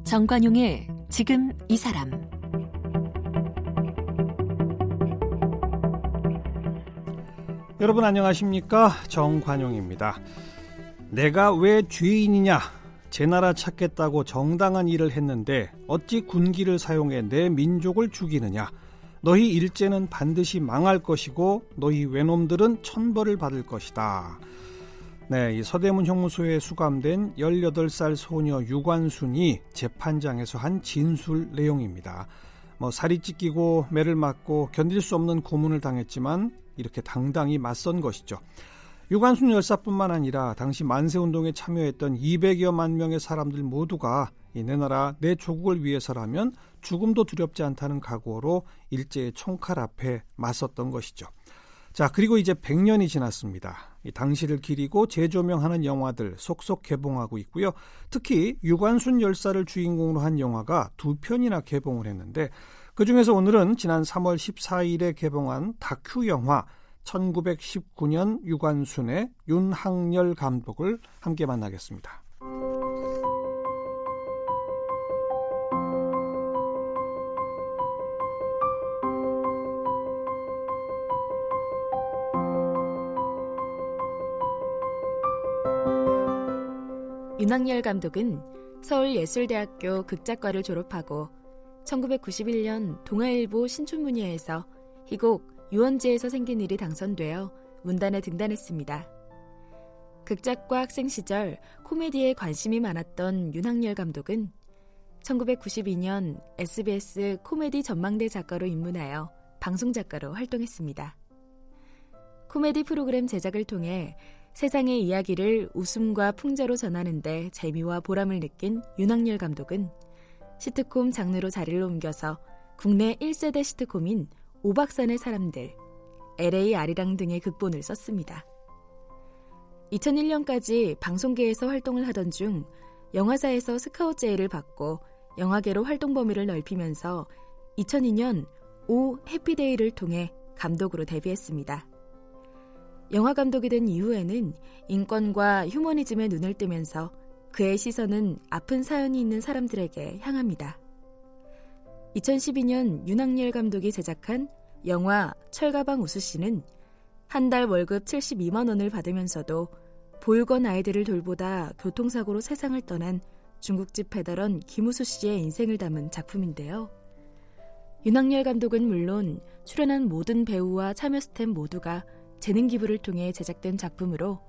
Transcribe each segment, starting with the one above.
정관용의 지금 이 사람. 여러분 안녕하십니까? 정관용입니다. 내가 왜 죄인이냐? 제 나라 찾겠다고 정당한 일을 했는데 어찌 군기를 사용해 내 민족을 죽이느냐? 너희 일제는 반드시 망할 것이고 너희 외놈들은 천벌을 받을 것이다. 네, 이 서대문 형무소에 수감된 18살 소녀 유관순이 재판장에서 한 진술 내용입니다. 살이 찢기고 매를 맞고 견딜 수 없는 고문을 당했지만 이렇게 당당히 맞선 것이죠. 유관순 열사뿐만 아니라 당시 만세운동에 참여했던 200여만 명의 사람들 모두가 내 나라 내 조국을 위해서라면 죽음도 두렵지 않다는 각오로 일제의 총칼 앞에 맞섰던 것이죠. 자, 그리고 이제 100년이 지났습니다. 이 당시를 기리고 재조명하는 영화들 속속 개봉하고 있고요. 특히 유관순 열사를 주인공으로 한 영화가 2편이나 개봉을 했는데 그중에서 오늘은 지난 3월 14일에 개봉한 다큐 영화 1919년 유관순의 윤학열 감독을 함께 만나겠습니다. 윤학열 감독은 서울예술대학교 극작과를 졸업하고 1991년 동아일보 신춘문예에서 희곡 유원지에서 생긴 일이 당선되어 문단에 등단했습니다. 극작과 학생 시절 코미디에 관심이 많았던 윤학열 감독은 1992년 SBS 코미디 전망대 작가로 입문하여 방송작가로 활동했습니다. 코미디 프로그램 제작을 통해 세상의 이야기를 웃음과 풍자로 전하는 데 재미와 보람을 느낀 윤학열 감독은 시트콤 장르로 자리를 옮겨서 국내 1세대 시트콤인 오박산의 사람들, LA 아리랑 등의 극본을 썼습니다. 2001년까지 방송계에서 활동을 하던 중 영화사에서 스카웃 제의를 받고 영화계로 활동 범위를 넓히면서 2002년 오 해피데이를 통해 감독으로 데뷔했습니다. 영화 감독이 된 이후에는 인권과 휴머니즘에 눈을 뜨면서 그의 시선은 아픈 사연이 있는 사람들에게 향합니다. 2012년 윤학열 감독이 제작한 영화 철가방 우수씨는 한 달 월급 72만 원을 받으면서도 보육원 아이들을 돌보다 교통사고로 세상을 떠난 중국집 배달원 김우수 씨의 인생을 담은 작품인데요. 윤학열 감독은 물론 출연한 모든 배우와 참여 스태프 모두가 재능 기부를 통해 제작된 작품으로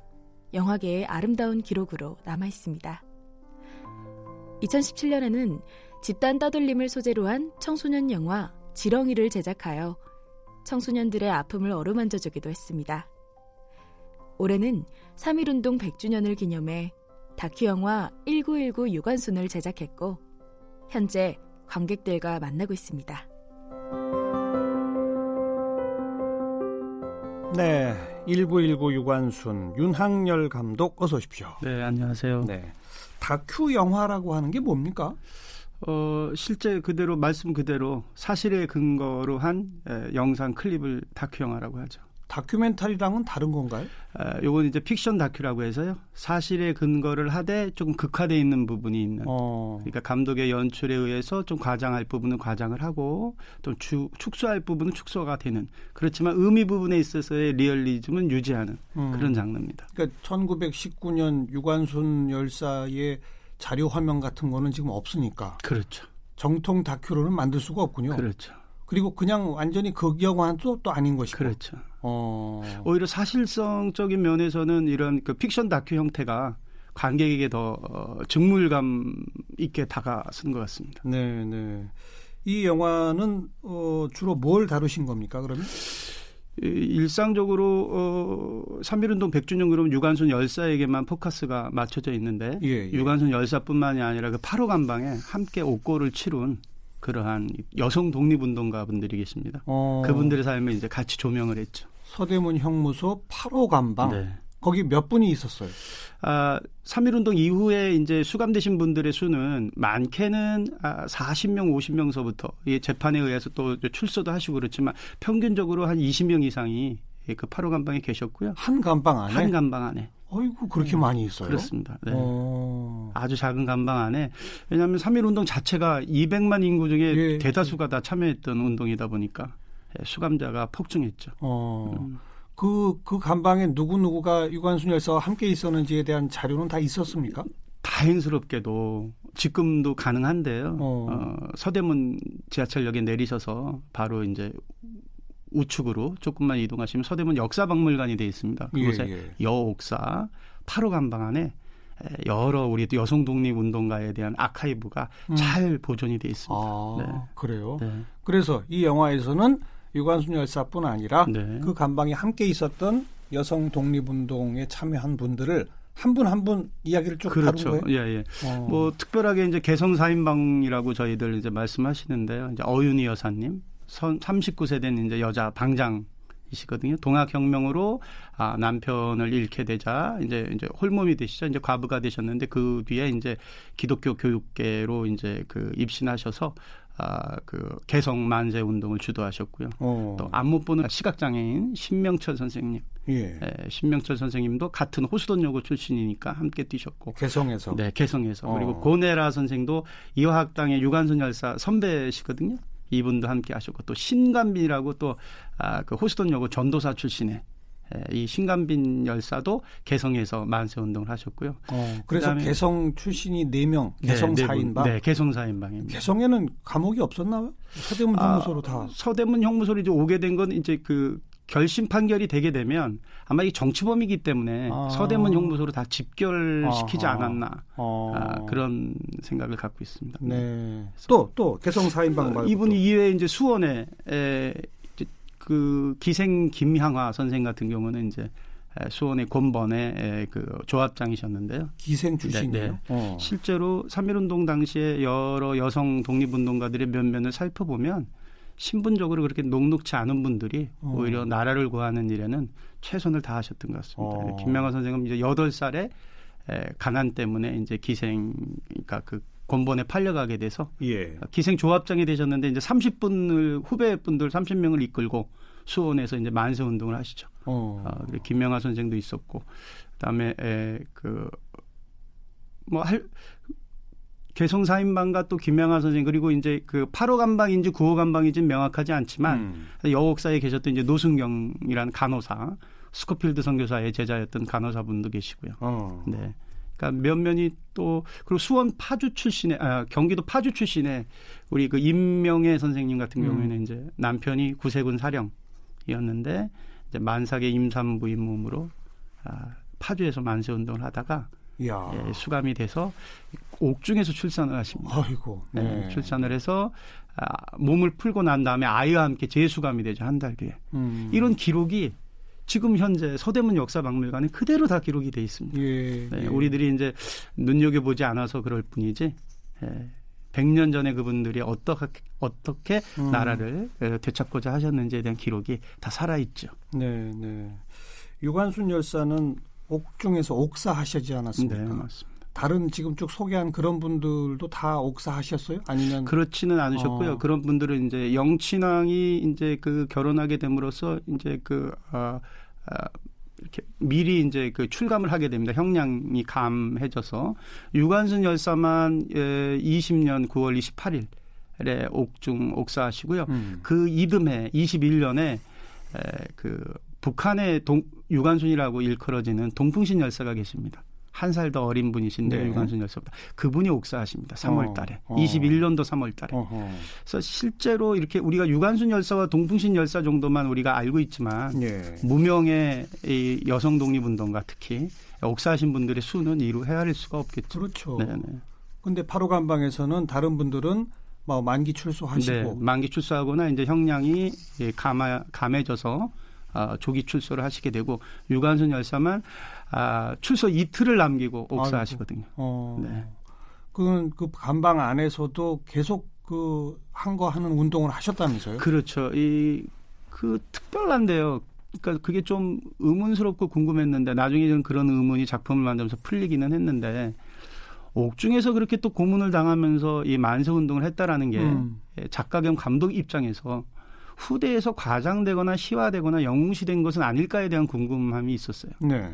영화계의 아름다운 기록으로 남아있습니다. 2017년에는 집단 따돌림을 소재로 한 청소년 영화 지렁이를 제작하여 청소년들의 아픔을 어루만져주기도 했습니다. 올해는 3.1운동 100주년을 기념해 다큐 영화 1919 유관순을 제작했고 현재 관객들과 만나고 있습니다. 네, 1919 유관순 윤학열 감독 어서 오십시오. 네, 안녕하세요. 네, 다큐 영화라고 하는 게 뭡니까? 실제 그대로 말씀 그대로 사실에 근거로 한 영상 클립을 다큐 영화라고 하죠. 다큐멘터리랑은 다른 건가요? 요건 이제 픽션 다큐라고 해서요. 사실에 근거를 하되 조금 극화되어 있는 부분이 있는. 그러니까 감독의 연출에 의해서 좀 과장할 부분은 과장을 하고 또 축소할 부분은 축소가 되는. 그렇지만 의미 부분에 있어서의 리얼리즘은 유지하는 그런 장르입니다. 그러니까 1919년 유관순 열사의 자료 화면 같은 거는 지금 없으니까. 그렇죠. 정통 다큐로는 만들 수가 없군요. 그렇죠. 그리고 그냥 완전히 극영화는 또 아닌 것이고. 그렇죠. 오히려 사실성적인 면에서는 이런 그 픽션 다큐 형태가 관객에게 더 증물감 있게 다가선 것 같습니다. 네, 네. 이 영화는 주로 뭘 다루신 겁니까, 그러면? 일상적으로 3.1운동 100주년 그러면 유관순 열사에게만 포커스가 맞춰져 있는데 예. 유관순 열사뿐만이 아니라 그 8호 감방에 함께 옥고를 치룬 그러한 여성 독립운동가 분들이 계십니다. 그분들의 삶을 이제 같이 조명을 했죠. 서대문 형무소 8호 감방. 네. 거기 몇 분이 있었어요? 3.1운동 이후에 이제 수감되신 분들의 수는 많게는 40명, 50명서부터 재판에 의해서 또 출소도 하시고 그렇지만 평균적으로 한 20명 이상이 그 8호 감방에 계셨고요. 한 감방 안에? 한 감방 안에. 어이구, 그렇게 많이 있어요? 그렇습니다. 네. 아주 작은 감방 안에. 왜냐하면 3.1운동 자체가 200만 인구 중에 대다수가 다 참여했던 운동이다 보니까 수감자가 폭증했죠. 그 감방에 누구누구가 유관순 열사와 함께 있었는지에 대한 자료는 다 있었습니까? 다행스럽게도 지금도 가능한데요. 서대문 지하철역에 내리셔서 바로 이제 우측으로 조금만 이동하시면 서대문 역사박물관이 되어 있습니다. 그곳에 여옥사 8호 감방 안에 여러 우리 여성 독립운동가에 대한 아카이브가 잘 보존이 되어 있습니다. 네. 그래요? 네. 그래서 이 영화에서는 유관순 열사뿐 아니라 네. 그 감방에 함께 있었던 여성 독립운동에 참여한 분들을 한 분 한 분 이야기를 쭉 그렇죠. 다룬 거예요? 예. 뭐 특별하게 이제 개성 4인방이라고 저희들 이제 말씀하시는데요. 이제 어윤희 여사님 39세 된 이제 여자 방장이시거든요. 동학혁명으로 남편을 잃게 되자 이제 홀몸이 되시죠. 이제 과부가 되셨는데 그 뒤에 이제 기독교 교육계로 이제 그 입신하셔서 그 개성 만세 운동을 주도하셨고요. 또 안 못 보는 시각장애인 신명철 선생님. 신명철 선생님도 같은 호수돈여고 출신이니까 함께 뛰셨고. 개성에서. 네, 개성에서. 그리고 고내라 선생도 이화학당의 유관순 열사 선배시거든요. 이분도 함께 하셨고 또 신감빈이라고 또 그 호수돈여고 전도사 출신의 이 신감빈 열사도 개성에서 만세 운동을 하셨고요. 그래서 개성 출신이 4명, 개성 4인방. 네, 개성 4인방입니다. 개성에는 감옥이 없었나요? 서대문 형무소로 다. 서대문 형무소로 이제 오게 된 건 이제 그 결심 판결이 되게 되면 아마 이 정치범이기 때문에 서대문 형무소로 다 집결시키지 않았나 그런 생각을 갖고 있습니다. 네. 또 개성 4인방 말고 이분이 이외에 이제 수원에 그 기생 김향화 선생 같은 경우는 이제 수원의 곤번의 그 조합장이셨는데요. 기생 출신이에요? 네. 실제로 3.1운동 당시에 여러 여성 독립운동가들의 면면을 살펴보면 신분적으로 그렇게 녹록치 않은 분들이 오히려 나라를 구하는 일에는 최선을 다하셨던 것 같습니다. 김향화 선생은 이제 8살에 가난 때문에 이제 기생, 그러니까 그 곤번에 팔려가게 돼서 기생 조합장이 되셨는데 이제 30분을 후배분들 30명을 이끌고 수원에서 이제 만세 운동을 하시죠. 김명하 선생도 있었고 그다음에 개성 4인방과 또 김명하 선생 그리고 이제 그 8호 감방인지 9호 감방인지는 명확하지 않지만 여옥사에 계셨던 이제 노승경이라는 간호사, 스코필드 선교사의 제자였던 간호사분도 계시고요. 네. 그러니까 면면이 또 그리고 수원 파주 출신의 경기도 파주 출신의 우리 그 임명애 선생님 같은 경우에는 이제 남편이 구세군 사령이었는데 이제 만삭의 임산부인 몸으로 파주에서 만세 운동을 하다가 수감이 돼서 옥중에서 출산을 하십니다. 아이고. 네, 출산을 해서 몸을 풀고 난 다음에 아이와 함께 재수감이 되죠. 한 달 뒤에. 이런 기록이 지금 현재 서대문 역사박물관에 그대로 다 기록이 돼 있습니다. 네, 우리들이 이제 눈여겨보지 않아서 그럴 뿐이지 100년 전에 그분들이 어떻게 나라를 되찾고자 하셨는지에 대한 기록이 다 살아있죠. 네. 유관순 열사는 옥중에서 옥사하시지 않았습니까? 네, 맞습니다. 다른 지금 쭉 소개한 그런 분들도 다 옥사하셨어요? 아니면 그렇지는 않으셨고요. 그런 분들은 이제 영친왕이 이제 그 결혼하게 됨으로써 이제 이렇게 미리 이제 그 출감을 하게 됩니다. 형량이 감해져서 유관순 열사만 20년 9월 28일에 옥중 옥사하시고요. 그 이듬해 21년에 그 북한의 유관순이라고 일컬어지는 동풍신 열사가 계십니다. 한 살 더 어린 분이신데 유관순 열사보다 그분이 옥사하십니다. 3월 달에. 21년도 3월 달에. 그래서 실제로 이렇게 우리가 유관순 열사와 동풍신 열사 정도만 우리가 알고 있지만 무명의 이 여성 독립운동가 특히 옥사하신 분들의 수는 이루 헤아릴 수가 없겠죠. 그렇죠. 그런데 8호 감방에서는 다른 분들은 만기 출소하시고. 네, 만기 출소하거나 이제 형량이 감해져서 조기 출소를 하시게 되고 유관순 열사만 출소 이틀을 남기고 옥사하시거든요. 네. 그 감방 안에서도 계속 그 하는 운동을 하셨다면서요? 그렇죠. 그 특별한데요. 그러니까 그게 좀 의문스럽고 궁금했는데 나중에 좀 그런 의문이 작품을 만들면서 풀리기는 했는데 옥중에서 그렇게 또 고문을 당하면서 이 만세 운동을 했다라는 게 작가 겸 감독 입장에서 후대에서 과장되거나 시화되거나 영웅시된 것은 아닐까에 대한 궁금함이 있었어요. 네.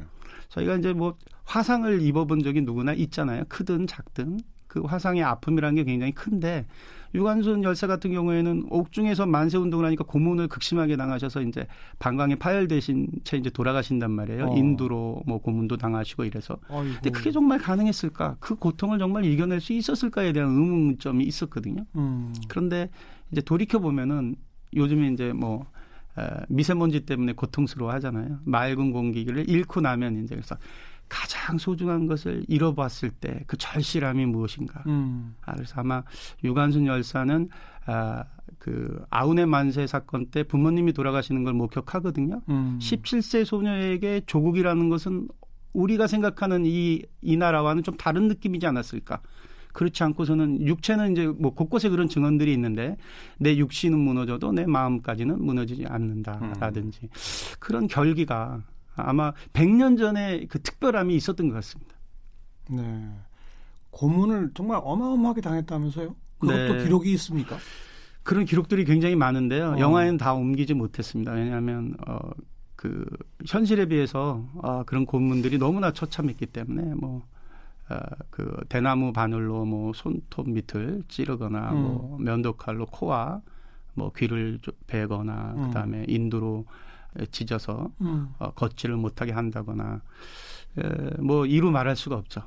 저희가 이제 뭐 화상을 입어본 적이 누구나 있잖아요. 크든 작든. 그 화상의 아픔이라는 게 굉장히 큰데 유관순 열사 같은 경우에는 옥중에서 만세 운동을 하니까 고문을 극심하게 당하셔서 이제 방광에 파열되신 채 이제 돌아가신단 말이에요. 인두로 뭐 고문도 당하시고 이래서. 아이고. 근데 그게 정말 가능했을까? 그 고통을 정말 이겨낼 수 있었을까에 대한 의문점이 있었거든요. 그런데 이제 돌이켜 보면은 요즘에 이제 뭐 미세먼지 때문에 고통스러워 하잖아요. 맑은 공기를 잃고 나면 이제 그래서 가장 소중한 것을 잃어봤을 때 그 절실함이 무엇인가. 그래서 아마 유관순 열사는 그 아우네 만세 사건 때 부모님이 돌아가시는 걸 목격하거든요. 17세 소녀에게 조국이라는 것은 우리가 생각하는 이 나라와는 좀 다른 느낌이지 않았을까. 그렇지 않고서는 육체는 이제 뭐 곳곳에 그런 증언들이 있는데 내 육신은 무너져도 내 마음까지는 무너지지 않는다라든지 그런 결기가 아마 100년 전에 그 특별함이 있었던 것 같습니다. 네. 고문을 정말 어마어마하게 당했다면서요? 그것도 네. 기록이 있습니까? 그런 기록들이 굉장히 많은데요. 영화에는 다 옮기지 못했습니다. 왜냐하면 그 현실에 비해서 그런 고문들이 너무나 처참했기 때문에 그 대나무 바늘로 뭐 손톱 밑을 찌르거나 뭐 면도칼로 코와 뭐 귀를 베거나 그다음에 인두로 찢어서 걷지를 못하게 한다거나 뭐 이루 말할 수가 없죠.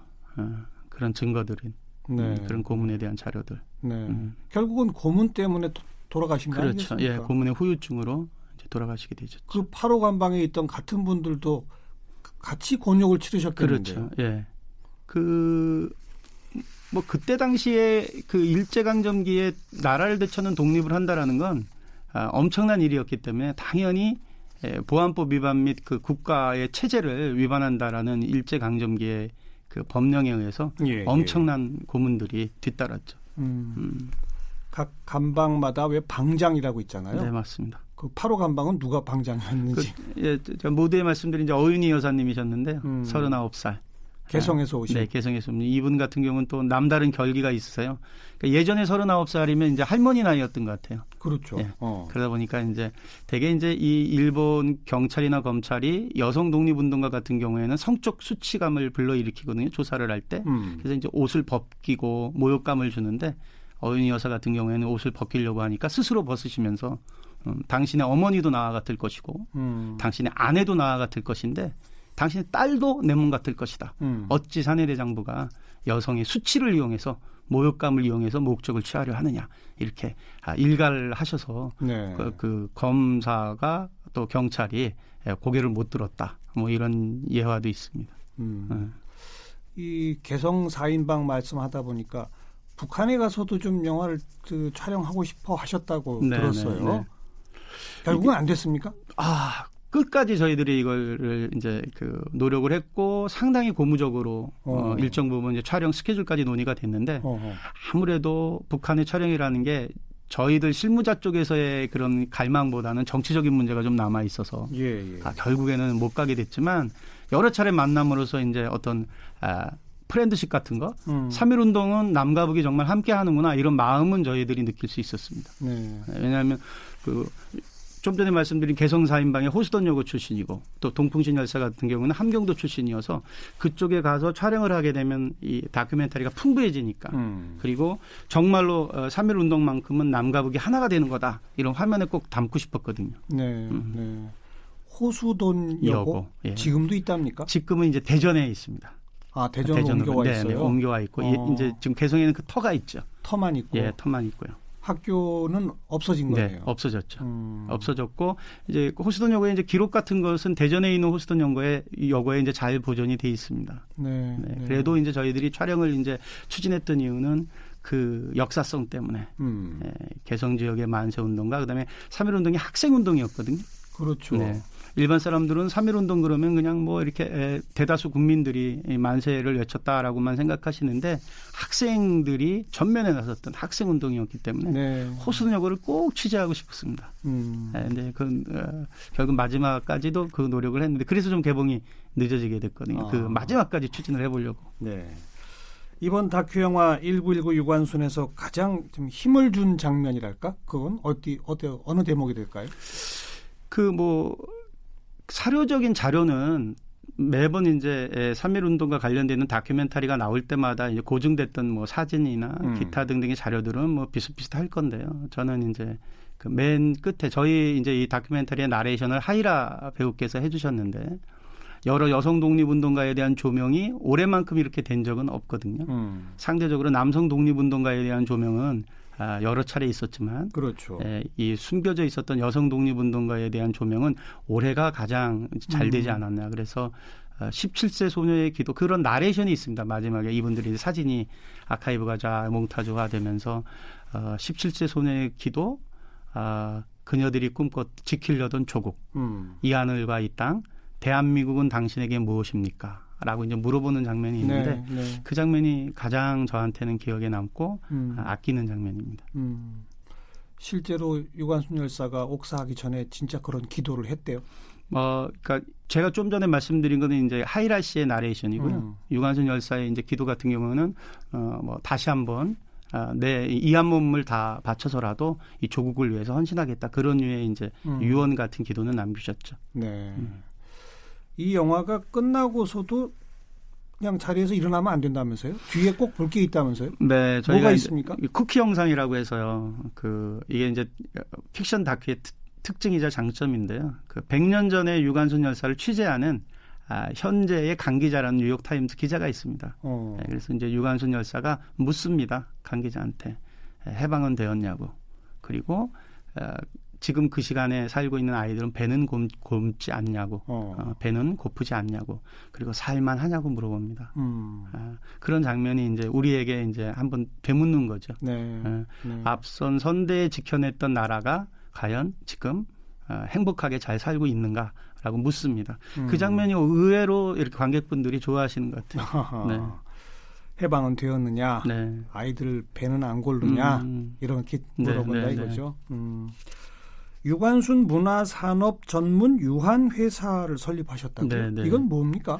그런 증거들인 그런 고문에 대한 자료들. 네. 결국은 고문 때문에 돌아가신 거 그렇죠. 아니겠습니까? 예, 고문의 후유증으로 이제 돌아가시게 되죠. 그 8호 관방에 있던 같은 분들도 같이 곤욕을 치르셨겠는데요. 그렇죠. 예. 뭐 그때 당시에 그 일제강점기에 나라를 되찾는 독립을 한다라는 건 엄청난 일이었기 때문에 당연히 보안법 위반 및 그 국가의 체제를 위반한다라는 일제강점기의 그 법령에 의해서 엄청난 고문들이 뒤따랐죠. 각 관방마다 왜 방장이라고 있잖아요. 네, 맞습니다. 그 8호 관방은 누가 방장이었는지. 모두에 말씀드린 이제 어윤희 여사님이셨는데요. 39살. 개성에서 오신. 네, 개성에서 오신. 이분 같은 경우는 또 남다른 결기가 있으세요. 그러니까 예전에 39살이면 이제 할머니 나이였던 것 같아요. 그렇죠. 네. 그러다 보니까 이제 대개 이제 이 일본 경찰이나 검찰이 여성 독립운동가 같은 경우에는 성적 수치감을 불러일으키거든요. 조사를 할 때. 그래서 이제 옷을 벗기고 모욕감을 주는데 어윤희 여사 같은 경우에는 옷을 벗기려고 하니까 스스로 벗으시면서 당신의 어머니도 나와 같을 것이고 당신의 아내도 나와 같을 것인데 당신의 딸도 내 몸 같을 것이다. 어찌 사내대장부가 여성의 수치를 이용해서 모욕감을 이용해서 목적을 취하려 하느냐. 이렇게 일갈을 하셔서 네. 그 검사가 또 경찰이 고개를 못 들었다. 뭐 이런 예화도 있습니다. 이 개성 4인방 말씀하다 보니까 북한에 가서도 좀 영화를 촬영하고 싶어 하셨다고 들었어요. 네. 결국은 안 됐습니까? 끝까지 저희들이 이걸 이제 그 노력을 했고 상당히 고무적으로 일정 부분 이제 촬영 스케줄까지 논의가 됐는데 아무래도 북한의 촬영이라는 게 저희들 실무자 쪽에서의 그런 갈망보다는 정치적인 문제가 좀 남아 있어서 결국에는 못 가게 됐지만 여러 차례 만남으로써 이제 어떤 프렌드십 같은 거 3.1 운동은 남과 북이 정말 함께 하는구나 이런 마음은 저희들이 느낄 수 있었습니다. 네. 왜냐하면 좀 전에 말씀드린 개성 4인방의 호수돈 여고 출신이고 또 동풍신 열사 같은 경우는 함경도 출신이어서 그쪽에 가서 촬영을 하게 되면 이 다큐멘터리가 풍부해지니까 그리고 정말로 3.1 운동만큼은 남과 북이 하나가 되는 거다 이런 화면에 꼭 담고 싶었거든요. 네. 네. 호수돈 여고 예. 지금도 있답니까? 지금은 이제 대전에 있습니다. 대전으로 옮겨와 있어요? 네, 옮겨와 있고 이제 지금 개성에는 그 터가 있죠. 터만 있고. 예, 터만 있고요. 학교는 없어진 거예요. 네, 없어졌죠. 없어졌고 이제 호수돈 여고에 이제 기록 같은 것은 대전에 있는 호수돈 여고에 이제 잘 보존이 돼 있습니다. 네. 그래도 이제 저희들이 촬영을 이제 추진했던 이유는 그 역사성 때문에 개성 지역의 만세 운동과 그다음에 3.1 운동이 학생 운동이었거든요. 그렇죠. 네. 일반 사람들은 3.1운동 그러면 그냥 뭐 이렇게 대다수 국민들이 만세를 외쳤다라고만 생각하시는데 학생들이 전면에 나섰던 학생운동이었기 때문에 네. 호소는 여고를 꼭 취재하고 싶었습니다. 근데 결국 마지막까지도 그 노력을 했는데 그래서 좀 개봉이 늦어지게 됐거든요. 그 마지막까지 추진을 해보려고. 네. 이번 다큐 영화 1919 유관순에서 가장 좀 힘을 준 장면이랄까? 그건 어느 대목이 될까요? 그 뭐 사료적인 자료는 매번 이제 3.1운동과 관련되는 다큐멘터리가 나올 때마다 이제 고증됐던 뭐 사진이나 기타 등등의 자료들은 뭐 비슷비슷할 건데요. 저는 이제 그 맨 끝에 저희 이제 이 다큐멘터리의 나레이션을 하이라 배우께서 해주셨는데 여러 여성 독립운동가에 대한 조명이 올해만큼 이렇게 된 적은 없거든요. 상대적으로 남성 독립운동가에 대한 조명은 여러 차례 있었지만 그렇죠. 이 숨겨져 있었던 여성 독립운동가에 대한 조명은 올해가 가장 잘 되지 않았나. 그래서 17세 소녀의 기도 그런 나레이션이 있습니다. 마지막에 이분들이 사진이 아카이브가 자 몽타주화 되면서 17세 소녀의 기도 그녀들이 꿈꿔 지키려던 조국 이 하늘과 이 땅 대한민국은 당신에게 무엇입니까? 라고 이제 물어보는 장면이 있는데 네. 그 장면이 가장 저한테는 기억에 남고 아끼는 장면입니다. 실제로 유관순 열사가 옥사하기 전에 진짜 그런 기도를 했대요. 그러니까 제가 좀 전에 말씀드린 거는 이제 하이라 씨의 나레이션이고요. 유관순 열사의 이제 기도 같은 경우는 뭐 다시 한번 내 이 한 몸을 다 바쳐서라도 이 조국을 위해서 헌신하겠다 그런 류의 이제 유언 같은 기도는 남기셨죠. 네. 이 영화가 끝나고서도 그냥 자리에서 일어나면 안 된다면서요? 뒤에 꼭 볼 게 있다면서요? 네, 저희가 뭐가 있습니까? 쿠키 영상이라고 해서요. 이게 이제 픽션 다큐의 특징이자 장점인데요. 100년 전에 유관순 열사를 취재하는 현재의 강 기자라는 뉴욕 타임즈 기자가 있습니다. 네, 그래서 이제 유관순 열사가 묻습니다. 강 기자한테 해방은 되었냐고. 그리고 지금 그 시간에 살고 있는 아이들은 배는 곪지 않냐고, 배는 고프지 않냐고, 그리고 살만하냐고 물어봅니다. 그런 장면이 이제 우리에게 이제 한번 되묻는 거죠. 네. 앞선 선대에 지켜냈던 나라가 과연 지금 행복하게 잘 살고 있는가라고 묻습니다. 그 장면이 의외로 이렇게 관객분들이 좋아하시는 것 같아요. 네. 해방은 되었느냐, 네. 아이들 배는 안 고르냐 이렇게 물어본다 이거죠. 유관순 문화산업 전문 유한회사를 설립하셨다고요? 네. 이건 뭡니까?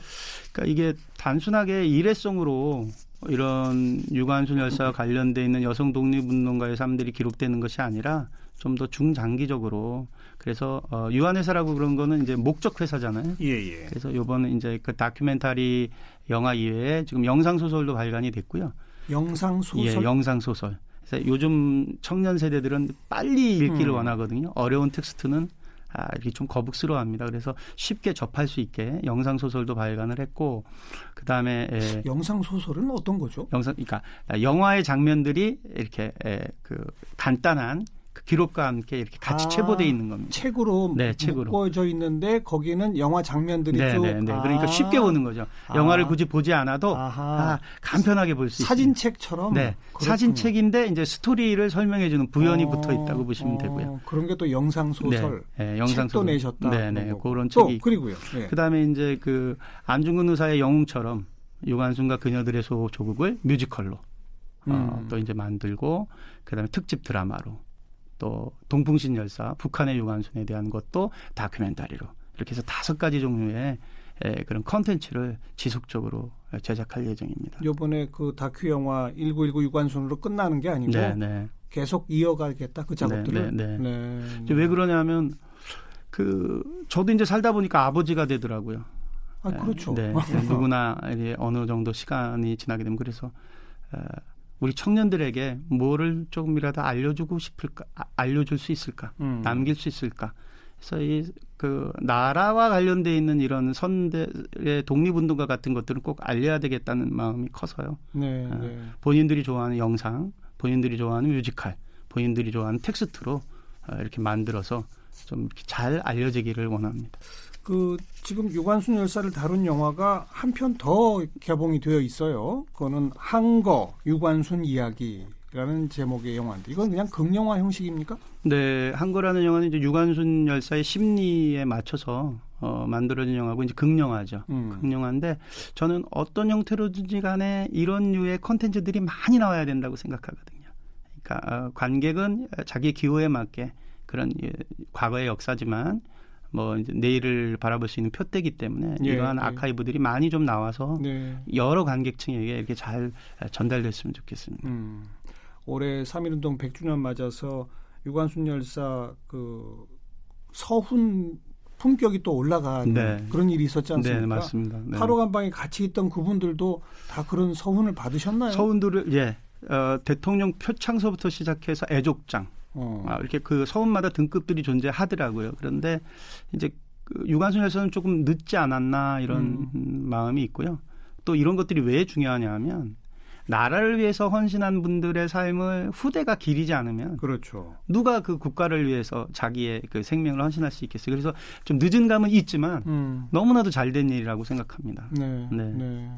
그러니까 이게 단순하게 일회성으로 이런 유관순 열사와 관련돼 있는 여성 독립운동가의 삶들이 기록되는 것이 아니라 좀 더 중장기적으로 그래서 유한회사라고 그런 거는 이제 목적 회사잖아요. 예. 그래서 이번에 이제 그 다큐멘터리 영화 이외에 지금 영상 소설도 발간이 됐고요. 영상 소설? 예, 영상 소설. 그래서 요즘 청년 세대들은 빨리 읽기를 원하거든요. 어려운 텍스트는 이렇게 좀 거북스러워합니다. 그래서 쉽게 접할 수 있게 영상 소설도 발간을 했고, 그 다음에 영상 소설은 어떤 거죠? 그러니까 영화의 장면들이 이렇게 그 간단한 그 기록과 함께 이렇게 같이 체보되어 있는 겁니다. 책으로 묶어져 있는데 거기는 영화 장면들이 쭉. 네. 그러니까 쉽게 보는 거죠. 영화를 굳이 보지 않아도 간편하게 볼 수 있어요. 사진책처럼. 네, 그렇군요. 사진책인데 이제 스토리를 설명해주는 부연이 붙어 있다고 보시면 되고요. 그런 게 또 영상 소설. 네, 영상 책도 소설. 내셨다. 네, 그런 책이. 그리고요. 네. 그다음에 이제 그 안중근 의사의 영웅처럼 유관순과 그녀들의 조국을 뮤지컬로 또 이제 만들고 그다음에 특집 드라마로. 또 동풍신 열사, 북한의 유관순에 대한 것도 다큐멘터리로 이렇게 해서 5가지 종류의 그런 컨텐츠를 지속적으로 제작할 예정입니다. 이번에 그 다큐 영화 1919 유관순으로 끝나는 게 아니고 계속 이어가겠다 그 작업들을. 네. 이제 왜 그러냐면 저도 이제 살다 보니까 아버지가 되더라고요. 그렇죠. 네, 누구나 이제 어느 정도 시간이 지나게 되면 그래서. 우리 청년들에게 뭐를 조금이라도 알려주고 싶을까, 알려줄 수 있을까, 남길 수 있을까. 그래서 그 나라와 관련돼 있는 이런 선대의 독립운동가 같은 것들은 꼭 알려야 되겠다는 마음이 커서요. 네. 본인들이 좋아하는 영상, 본인들이 좋아하는 뮤지컬, 본인들이 좋아하는 텍스트로 이렇게 만들어서 좀 이렇게 잘 알려지기를 원합니다. 지금 유관순 열사를 다룬 영화가 한 편 더 개봉이 되어 있어요. 그거는 한거 유관순 이야기. 라는 제목의 영화인데 이건 그냥 극영화 형식입니까? 네, 한거라는 영화는 이제 유관순 열사의 심리에 맞춰서 만들어진 영화고 이제 극영화죠. 극영화인데 저는 어떤 형태로든지 간에 이런 류의 콘텐츠들이 많이 나와야 된다고 생각하거든요. 그러니까 관객은 자기 기호에 맞게 그런 과거의 역사지만 뭐 이제 내일을 바라볼 수 있는 표대기 때문에 이러한 아카이브들이 많이 좀 나와서 여러 관객층에게 이렇게 잘 전달됐으면 좋겠습니다. 올해 3.1운동 100주년 맞아서 유관순 열사 그 서훈 품격이 또 올라간 그런 일이 있었지 않습니까? 네, 맞습니다. 네. 8호 감방에 같이 있던 그분들도 다 그런 서훈을 받으셨나요? 서훈들을 대통령 표창서부터 시작해서 애족장 이렇게 그 서훈마다 등급들이 존재하더라고요. 그런데 이제 그 유관순 열사는 조금 늦지 않았나 이런 마음이 있고요. 또 이런 것들이 왜 중요하냐면 나라를 위해서 헌신한 분들의 삶을 후대가 기리지 않으면 그렇죠. 누가 그 국가를 위해서 자기의 그 생명을 헌신할 수 있겠어요. 그래서 좀 늦은 감은 있지만 너무나도 잘된 일이라고 생각합니다. 네.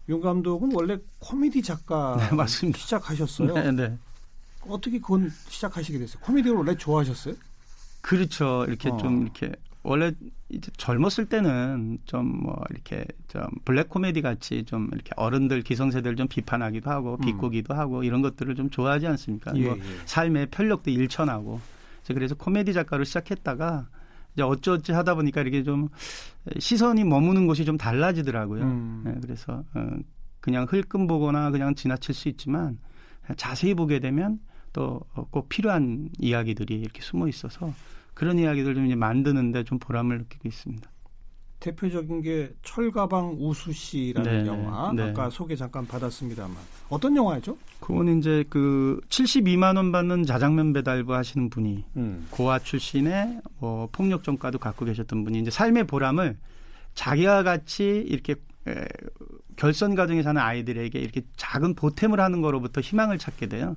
윤 감독은 원래 코미디 작가 맞습니다. 시작하셨어요. 네. 어떻게 그건 시작하시게 됐어요? 코미디를 원래 좋아하셨어요? 그렇죠. 이렇게 좀 이렇게 원래 이제 젊었을 때는 좀 뭐 이렇게 좀 블랙 코미디 같이 좀 이렇게 어른들 기성세대를 좀 비판하기도 하고 비꼬기도 하고 이런 것들을 좀 좋아하지 않습니까? 뭐 삶의 편력도 일천하고 그래서 코미디 작가로 시작했다가 이제 어찌어찌 하다 보니까 이렇게 좀 시선이 머무는 곳이 좀 달라지더라고요. 네, 그래서 그냥 흘끔 보거나 그냥 지나칠 수 있지만 자세히 보게 되면 또 꼭 필요한 이야기들이 이렇게 숨어 있어서 그런 이야기들 좀 이제 만드는데 좀 보람을 느끼고 있습니다. 대표적인 게 철가방 우수 씨라는 영화 아까 소개 잠깐 받았습니다만 어떤 영화죠? 그건 이제 그 72만 원 받는 자장면 배달부 하시는 분이 고아 출신의 뭐 폭력 전과도 갖고 계셨던 분이 이제 삶의 보람을 자기와 같이 이렇게 결선 과정에 사는 아이들에게 이렇게 작은 보탬을 하는 거로부터 희망을 찾게 돼요.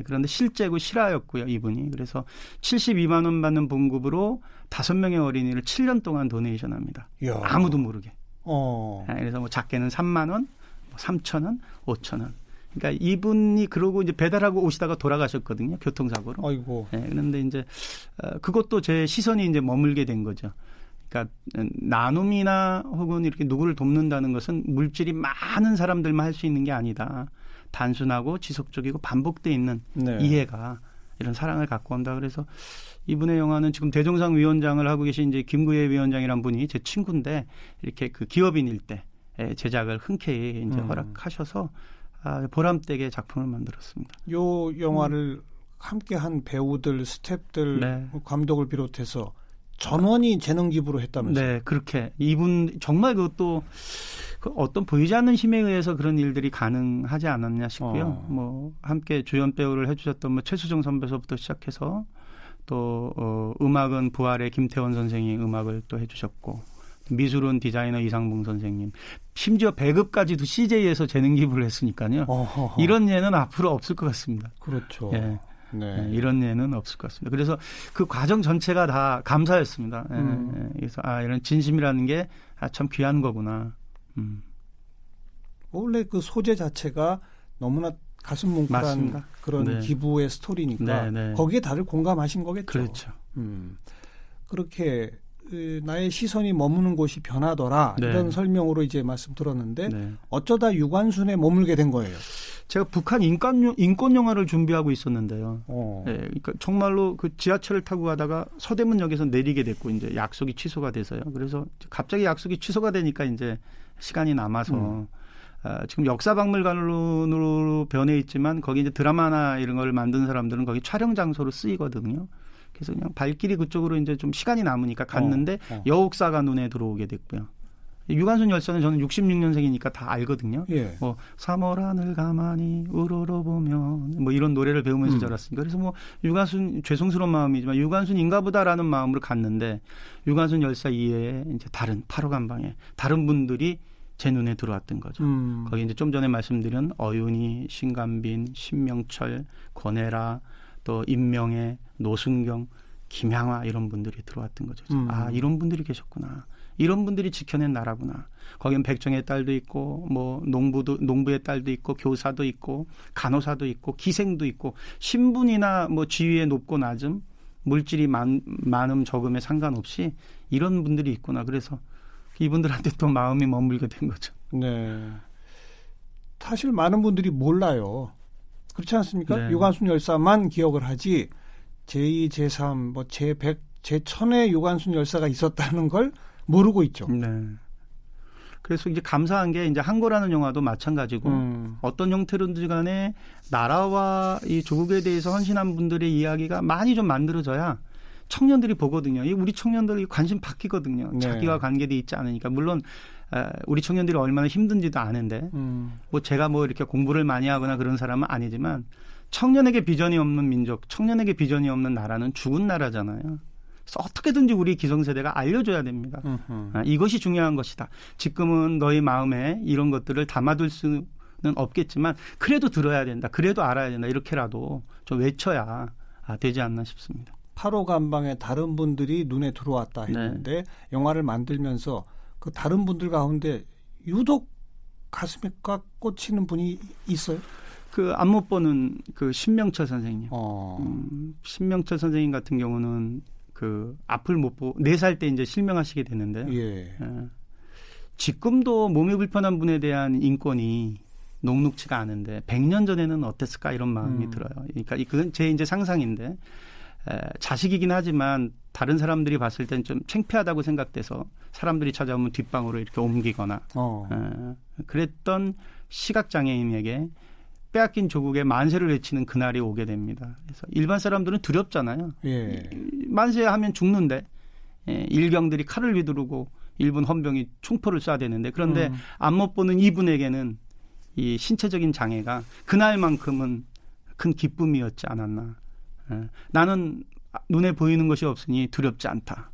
그런데 실제고 실화였고요, 이분이. 그래서 72만 원 받는 봉급으로 5명의 어린이를 7년 동안 도네이션 합니다. 이야. 아무도 모르게. 그래서 뭐 작게는 3만 원, 3천 원, 5천 원. 그러니까 이분이 그러고 이제 배달하고 오시다가 돌아가셨거든요, 교통사고로. 아이고. 그런데 이제 그것도 제 시선이 이제 머물게 된 거죠. 그러니까 나눔이나 혹은 이렇게 누구를 돕는다는 것은 물질이 많은 사람들만 할 수 있는 게 아니다. 단순하고 지속적이고 반복돼 있는 이해가 이런 사랑을 갖고 온다. 그래서 이분의 영화는 지금 대종상 위원장을 하고 계신 이제 김구혜 위원장이란 분이 제 친구인데 이렇게 그 기업인일 때 제작을 흔쾌히 이제 허락하셔서 보람되게 작품을 만들었습니다. 요 영화를 함께한 배우들, 스태프들, 감독을 비롯해서 전원이 재능 기부로 했다면서요? 네, 그렇게 이분 정말 그것도 어떤 보이지 않는 힘에 의해서 그런 일들이 가능하지 않았냐 싶고요. 뭐 함께 주연 배우를 해주셨던 뭐 최수정 선배서부터 시작해서 또 음악은 부활의 김태원 선생이 음악을 또 해주셨고 미술은 디자이너 이상봉 선생님, 심지어 배급까지도 CJ에서 재능 기부를 했으니까요. 이런 예는 앞으로 없을 것 같습니다. 그렇죠. 이런 예는 없을 것 같습니다. 그래서 그 과정 전체가 다 감사였습니다. 그래서 이런 진심이라는 게 참 귀한 거구나. 원래 그 소재 자체가 너무나 가슴 뭉클한 맞습니다. 그런 기부의 스토리니까 거기에 다들 공감하신 거겠죠. 그렇죠. 그렇게 나의 시선이 머무는 곳이 변하더라 이런 설명으로 이제 말씀 들었는데 어쩌다 유관순에 머물게 된 거예요. 제가 북한 인권 영화를 준비하고 있었는데요. 그러니까 정말로 그 지하철을 타고 가다가 서대문역에서 내리게 됐고 이제 약속이 취소가 돼서요. 그래서 갑자기 약속이 취소가 되니까 이제 시간이 남아서 지금 역사박물관으로 변해 있지만 거기 이제 드라마나 이런 걸 만든 사람들은 거기 촬영 장소로 쓰이거든요. 그래서 그냥 발길이 그쪽으로 이제 좀 시간이 남으니까 갔는데 여옥사가 눈에 들어오게 됐고요. 유관순 열사는 저는 66년생이니까 다 알거든요. 뭐 3월 하늘 가만히 우러러보면 뭐 이런 노래를 배우면서 자랐으니까 그래서 뭐 유관순 죄송스러운 마음이지만 유관순인가 보다라는 마음으로 갔는데 유관순 열사 이외에 이제 다른 8호 감방에 다른 분들이 제 눈에 들어왔던 거죠. 거기 이제 좀 전에 말씀드린 어윤희, 신감빈, 신명철, 권혜라, 또 임명애, 노순경, 김향화 이런 분들이 들어왔던 거죠. 이런 분들이 계셨구나. 이런 분들이 지켜낸 나라구나. 거긴 백정의 딸도 있고 뭐 농부의 딸도 있고 교사도 있고 간호사도 있고 기생도 있고 신분이나 뭐 지위의 높고 낮음 물질이 많음 적음에 상관없이 이런 분들이 있구나. 그래서 이분들한테 또 마음이 머물게 된 거죠. 네. 사실 많은 분들이 몰라요. 그렇지 않습니까? 네. 유관순 열사만 기억을 하지 제2, 제3, 뭐 제100, 제1000의 유관순 열사가 있었다는 걸 모르고 있죠. 네. 그래서 이제 감사한 게 이제 항고라는 영화도 마찬가지고 어떤 형태로든지 간에 나라와 이 조국에 대해서 헌신한 분들의 이야기가 많이 좀 만들어져야 청년들이 보거든요. 우리 청년들이 관심 바뀌거든요. 네. 자기와 관계돼 있지 않으니까. 물론 우리 청년들이 얼마나 힘든지도 아는데 뭐 제가 뭐 이렇게 공부를 많이 하거나 그런 사람은 아니지만 청년에게 비전이 없는 민족, 청년에게 비전이 없는 나라는 죽은 나라잖아요. 그래서 어떻게든지 우리 기성세대가 알려줘야 됩니다. 이것이 중요한 것이다. 지금은 너희 마음에 이런 것들을 담아둘 수는 없겠지만 그래도 들어야 된다. 그래도 알아야 된다. 이렇게라도 좀 외쳐야 되지 않나 싶습니다. 8호 감방에 다른 분들이 눈에 들어왔다 했는데 영화를 만들면서 그 다른 분들 가운데 유독 가슴에 꽉 꽂히는 분이 있어요? 그 안 못 보는 그 신명철 선생님. 신명철 선생님 같은 경우는 그 앞을 못 보고 4살 때 이제 실명하시게 됐는데 예. 지금도 몸이 불편한 분에 대한 인권이 녹록지가 않은데 100년 전에는 어땠을까 이런 마음이 들어요. 그러니까 그건 제 이제 상상인데 자식이긴 하지만 다른 사람들이 봤을 땐 좀 창피하다고 생각돼서 사람들이 찾아오면 뒷방으로 이렇게 옮기거나 그랬던 시각장애인에게 빼앗긴 조국의 만세를 외치는 그날이 오게 됩니다. 그래서 일반 사람들은 두렵잖아요. 예. 만세하면 죽는데 일경들이 칼을 휘두르고 일본 헌병이 총포를 쏴대는데 그런데 안 못 보는 이분에게는 이 신체적인 장애가 그날만큼은 큰 기쁨이었지 않았나. 나는 눈에 보이는 것이 없으니 두렵지 않다.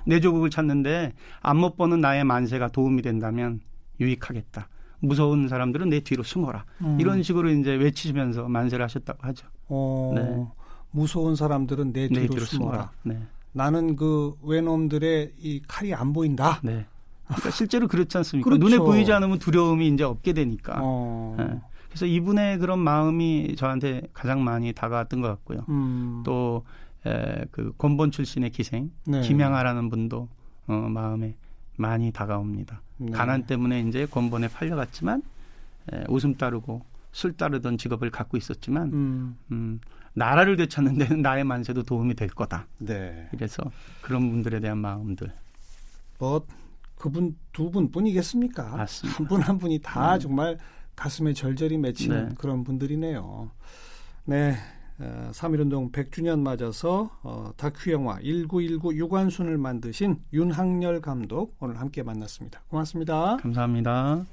내 조국을 찾는데 안 못 보는 나의 만세가 도움이 된다면 유익하겠다. 무서운 사람들은 내 뒤로 숨어라. 이런 식으로 이제 외치시면서 만세를 하셨다고 하죠. 네. 무서운 사람들은 내 뒤로 숨어라. 네. 나는 그 외놈들의 이 칼이 안 보인다. 네. 그러니까 실제로 그렇지 않습니까? 그렇죠. 눈에 보이지 않으면 두려움이 이제 없게 되니까. 네. 그래서 이분의 그런 마음이 저한테 가장 많이 다가왔던 것 같고요. 또 그 권본 출신의 기생 김양아라는 분도 마음에 많이 다가옵니다. 네. 가난 때문에 이제 권본에 팔려갔지만 웃음 따르고 술 따르던 직업을 갖고 있었지만 나라를 되찾는 데는 나의 만세도 도움이 될 거다. 네. 그래서 그런 분들에 대한 마음들. 뭐 그분 두 분뿐이겠습니까? 맞습니다. 한 분 한 분이 다 정말 가슴에 절절히 맺히는 그런 분들이네요. 네. 3.1운동 100주년 맞아서 다큐 영화 1919 유관순을 만드신 윤학열 감독 오늘 함께 만났습니다. 고맙습니다. 감사합니다.